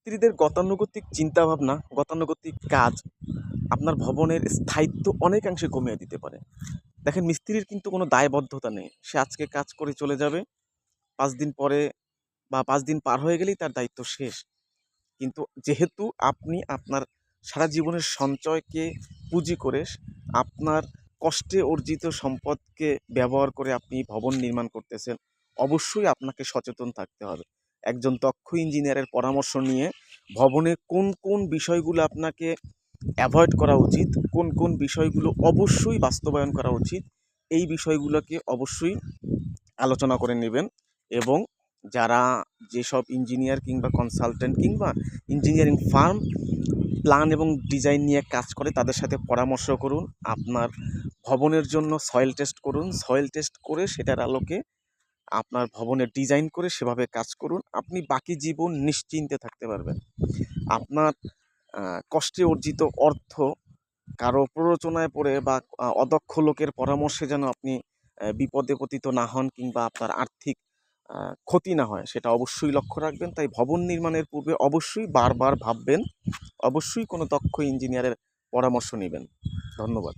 মিস্ত্রিদের গতানুগতিক চিন্তাভাবনা, গতানুগতিক কাজ আপনার ভবনের স্থায়িত্ব অনেকাংশে কমিয়ে দিতে পারে। দেখেন, মিস্ত্রির কিন্তু কোনো দায়বদ্ধতা নেই। সে আজকে কাজ করে চলে যাবে, ৫ দিন পরে বা ৫ দিন পার হয়ে গেলেই তার দায়িত্ব শেষ। কিন্তু যেহেতু আপনি আপনার সারা জীবনের সঞ্চয়কে পুঁজি করে, আপনার কষ্টে অর্জিত সম্পদকে ব্যবহার করে আপনি ভবন নির্মাণ করতেছেন, অবশ্যই আপনাকে সচেতন থাকতে হবে। একজন দক্ষ ইঞ্জিনিয়ারের পরামর্শ নিয়ে ভবনে কোন কোন বিষয়গুলো আপনাকে অ্যাভয়েড করা উচিত, কোন কোন বিষয়গুলো অবশ্যই বাস্তবায়ন করা উচিত, এই বিষয়গুলোকে অবশ্যই আলোচনা করে নেবেন। এবং যারা যেসব ইঞ্জিনিয়ার কিংবা কনসালটেন্ট কিংবা ইঞ্জিনিয়ারিং ফার্ম প্ল্যান এবং ডিজাইন নিয়ে কাজ করে, তাদের সাথে পরামর্শ করুন। আপনার ভবনের জন্য সয়েল টেস্ট করুন। সয়েল টেস্ট করে সেটার আলোকে আপনার ভবনের ডিজাইন করে সেভাবে কাজ করুন। আপনি বাকি জীবন নিশ্চিন্তে থাকতে পারবেন। আপনার কষ্টে অর্জিত অর্থ কারো প্ররোচনায় পড়ে বা অদক্ষ লোকের পরামর্শে যেন আপনি বিপদে পতিত না হন কিংবা আপনার আর্থিক ক্ষতি না হয়, সেটা অবশ্যই লক্ষ্য রাখবেন। তাই ভবন নির্মাণের পূর্বে অবশ্যই বারবার ভাববেন, অবশ্যই কোনো দক্ষ ইঞ্জিনিয়ারের পরামর্শ নেবেন। ধন্যবাদ।